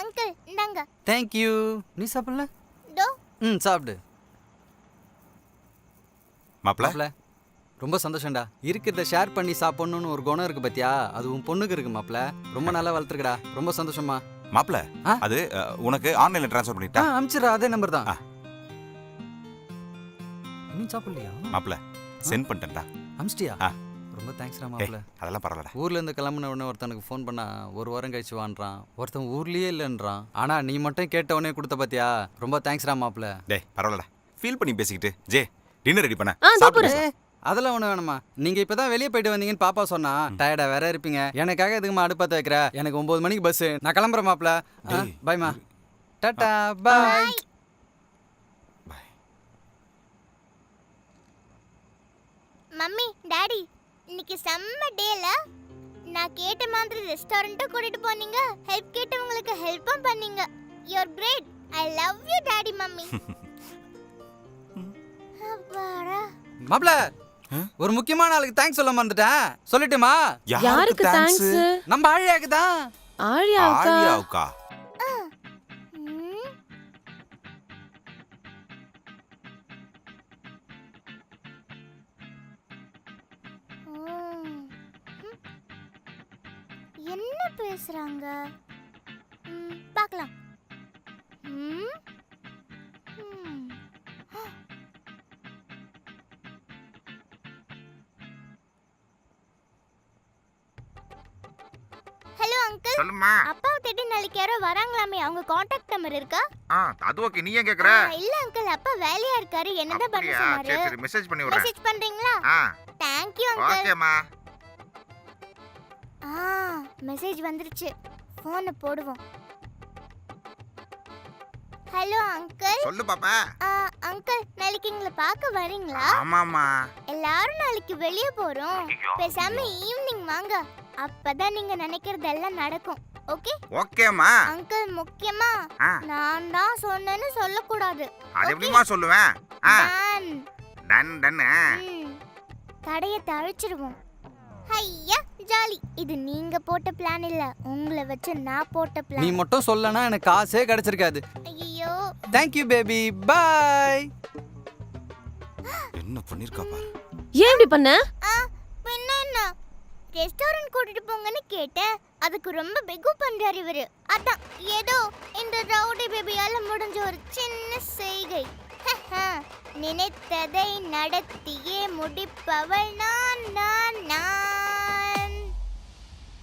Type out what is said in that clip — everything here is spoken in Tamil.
அங்கிள் இந்தாங்க. Thank you. நீ சாப்பிடல? டோ. சாப்பிடு. மாப்ள ரொம்ப சந்தோஷம்டா. இருக்கிறத ஷேர் பண்ணி சாப்பிடணும்னு ஒரு குணம் இருக்கு பாத்தியா, அது உன் பொண்ணுக்கு இருக்கு மாப்ள. ரொம்ப நல்லா வளர்த்துருக்கடா. ரொம்ப சந்தோஷமா. மாப்ள அது உனக்கு ஆன்லைன்ல ட்ரான்ஸ்ஃபர் பண்ணிட்டா? அனுப்பிச்சிடா, அதே நம்பர் தான். நீ சாப்பிடலையா? மாப்ள சென்ட் பண்ணிட்டேன்டா. அனுப்பிச்சிட்டியா? ரொம்ப தேங்க்ஸ்டா மாப்ள. அதெல்லாம் பரவாயில்லடா. ஊர்ல இருந்து கிளம்பின உடனே ஒருத்தனுக்கு ஃபோன் பண்ணா ஒரு வாரம் கழிச்சு வான்றான். ஒருத்தன் ஊர்லயே இல்லைன்றான். ஆனா நீ மட்டும் கேட்ட உடனே கொடுத்த பாத்தியா, ரொம்ப தேங்க்ஸ்டா மாப்ள. டேய் பரவாயில்லடா, ஃபீல் பண்ணி பேசிக்கிட்டு. ஜே டின்னர் ரெடி பண்ண. அதெல்லாம் ஒண்ணு வேணுமா? நீங்க இப்பதான் வெளியே போயிட்டு வந்தீங்கன்னு பாப்பா சொன்னா. டயர்டா வேற இருப்பீங்க, எனக்காக எதுக்குமா அடுப்பத்த வைக்கிற? எனக்கு 9 மணிக்கு பஸ், நான் கிளம்புறேன் மாப்ள. பாய்மா. டாடா பாய். மம்மி டாடி இன்னைக்கு செம்ம டேல. நான் கேட்ட மாதிரி ரெஸ்டாரண்ட்ட கூட்டிட்டு போனீங்க. ஹெல்ப் கேட்டவங்களுக்கு ஹெல்ப்பும் பண்ணீங்க. You are great. I love you daddy mummy. அப்பாடா. மாப்ள ஒரு முக்கியமான ஆளுக்கு தேங்க்ஸ் சொல்ல மறந்துட்டேன். சொல்லட்டுமா? யாருக்கு தேங்க்ஸ்? நம்ம ஆழியாக்கு தான். ஆழியாவுக்கா? என்ன பேசுறாங்க? பார்க்கலாம். Hello uncle. சொல்லுமா. அப்பாவை தேடி நாளைக்கு யாரோ வராங்களாமே, அவங்க கான்டாக்ட் நம்பர் இருக்கா? அது ஓகே. நீ ஏன் கேக்குற? இல்ல அங்கிள், அப்பா வேலையா இருக்காரு. என்னதான் பண்ண சொன்னாரு? சரி மெசேஜ் பண்ணி விடுறேன். மெசேஜ் பண்றீங்களா? Thank you uncle. ஓகேமா. மெசேஜ் வந்துருச்சு. போன் போடுவோம். Hello uncle. சொல்லு பாப்பா. அங்கிள் நாளைக்கு எங்களை பார்க்க வரீங்களா? ஆமாமா. எல்லாரும் நாளைக்கு வெளிய போறோம். பேசாம ஈவினிங் வாங்க. அப்பதான் நீங்க நினைக்கிறதெல்லாம் நடக்கும். ஓகே? ஓகேமா. அங்கிள் முக்கியமா நான் தான் சொன்னேன்னு சொல்லக்கூடாது. அது எப்படிமா சொல்லுவேன்? டன். டன். கடைய தழிச்சிடுவோம். ஐயா ஜாலி. இது நீங்க போட்ட பிளான் இல்ல, உங்களை வச்சு நான் போட்ட பிளான். நீ மட்டும் சொல்லனா எனக்கு காசே கிடைச்சிருக்காது. ஐயோ. Thank you baby. Bye. என்ன பண்ணிருக்கா பாரு. ஏன் இப்படி பண்ண? என்ன ரெஸ்டாரண்ட் கூட்டிட்டு போங்கன்னு கேட்டேன். அதுக்கு ரொம்ப பெகு பண்றாரு இவரு. அதான் ஏதோ இந்த ரவுடி பேபியால முடிஞ்ச ஒரு சின்ன செய்கை. நினைத்ததை நடத்தியே முடிப்பவள் நான்.